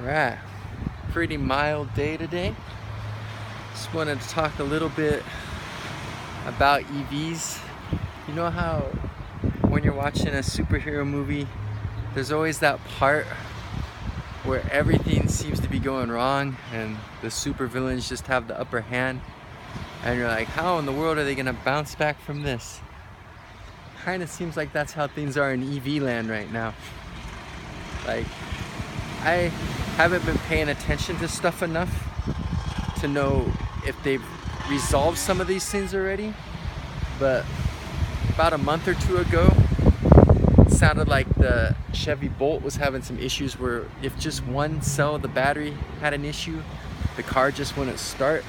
Alright, pretty mild day today. Just wanted to talk a little bit about EVs. You know how when you're watching a superhero movie, there's always that part where everything seems to be going wrong and the supervillains just have the upper hand, and you're like, how in the world are they gonna bounce back from this? Kind of seems like that's how things are in EV land right now. Like, I haven't been paying attention to stuff enough to know if they've resolved some of these things already, but about a month or two ago, it sounded like the Chevy Bolt was having some issues where if just one cell of the battery had an issue, the car just wouldn't start.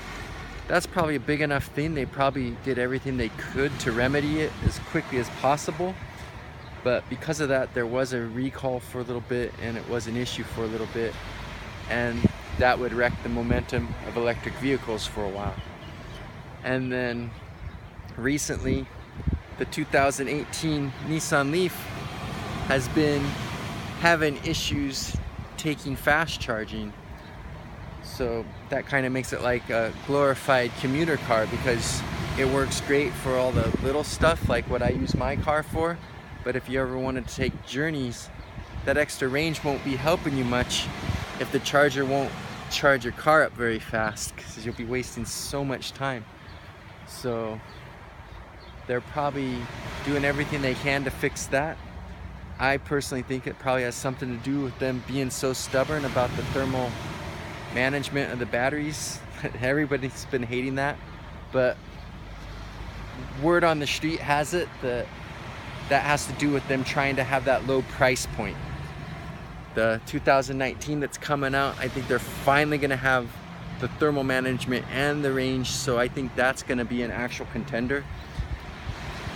That's probably a big enough thing. They probably did everything they could to remedy it as quickly as possible. But because of that, there was a recall for a little bit and it was an issue for a little bit. And that would wreck the momentum of electric vehicles for a while. And then recently, the 2018 Nissan Leaf has been having issues taking fast charging. So that kind of makes it like a glorified commuter car, because it works great for all the little stuff like what I use my car for. But if you ever wanted to take journeys, that extra range won't be helping you much if the charger won't charge your car up very fast, because you'll be wasting so much time. So they're probably doing everything they can to fix that. I personally think it probably has something to do with them being so stubborn about the thermal management of the batteries. Everybody's been hating that, but word on the street has it that that has to do with them trying to have that low price point. The 2019 that's coming out, I think they're finally going to have the thermal management and the range, so I think that's going to be an actual contender.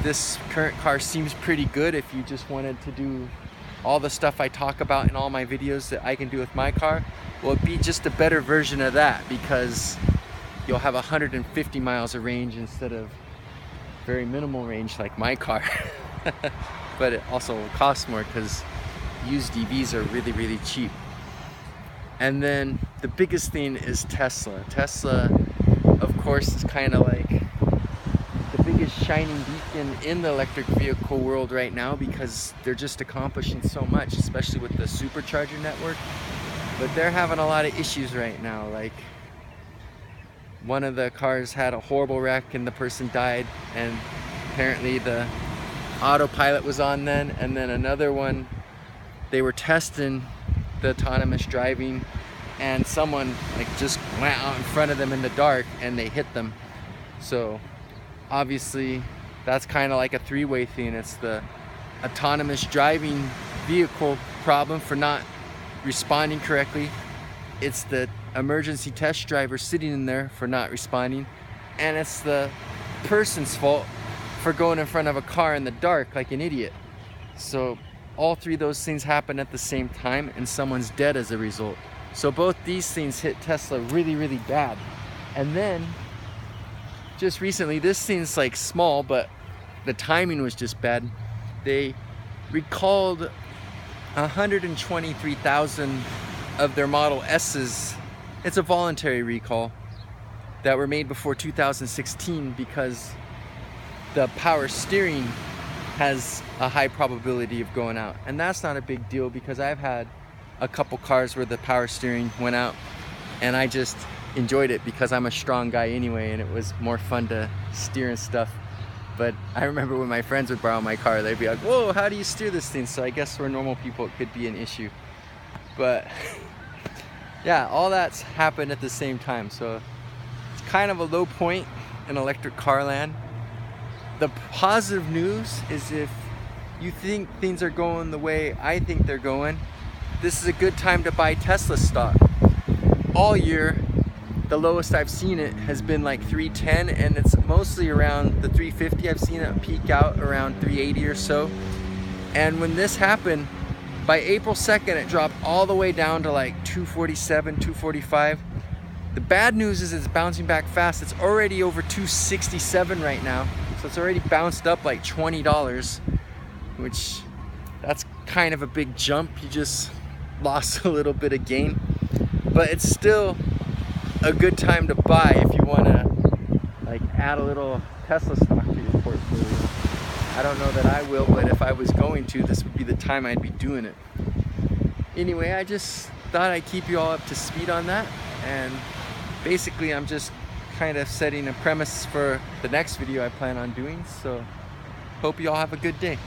This current car seems pretty good if you just wanted to do all the stuff I talk about in all my videos that I can do with my car. Well, it'd be just a better version of that, because you'll have 150 miles of range instead of very minimal range like my car. But it also will cost more because used EVs are really, really cheap. And then the biggest thing is Tesla. Tesla, of course, is kind of like the biggest shining beacon in the electric vehicle world right now, because they're just accomplishing so much, especially with the supercharger network. But they're having a lot of issues right now. Like, one of the cars had a horrible wreck and the person died, and apparently the autopilot was on then. And then another one, they were testing the autonomous driving and someone like just went out in front of them in the dark and they hit them. So obviously that's kind of like a three-way thing. It's the autonomous driving vehicle problem for not responding correctly, it's the emergency test driver sitting in there for not responding, and it's the person's fault for going in front of a car in the dark like an idiot. So all three of those things happen at the same time and someone's dead as a result. So both these things hit Tesla really, really bad. And then just recently, this seems like small, but the timing was just bad. They recalled 123,000 of their Model S's. It's a voluntary recall that were made before 2016 because the power steering has a high probability of going out. And that's not a big deal, because I've had a couple cars where the power steering went out and I just enjoyed it because I'm a strong guy anyway, and it was more fun to steer and stuff. But I remember when my friends would borrow my car, they'd be like, whoa, how do you steer this thing? So I guess for normal people it could be an issue. But yeah, all that's happened at the same time. So it's kind of a low point in electric car land. The positive news is, if you think things are going the way I think they're going, this is a good time to buy Tesla stock. All year, the lowest I've seen it has been like 310, and it's mostly around the 350. I've seen it peak out around 380 or so. And when this happened, by April 2nd, it dropped all the way down to like 247, 245. The bad news is it's bouncing back fast. It's already over 267 right now. So it's already bounced up like $20, which that's kind of a big jump. You just lost a little bit of gain. but it's still a good time to buy if you want to like add a little Tesla stock to your portfolio. I don't know that I will, but if I was going to, this would be the time I'd be doing it. Anyway, I just thought I'd keep you all up to speed on that, and basically I'm just kind of setting a premise for the next video I plan on doing, so hope you all have a good day.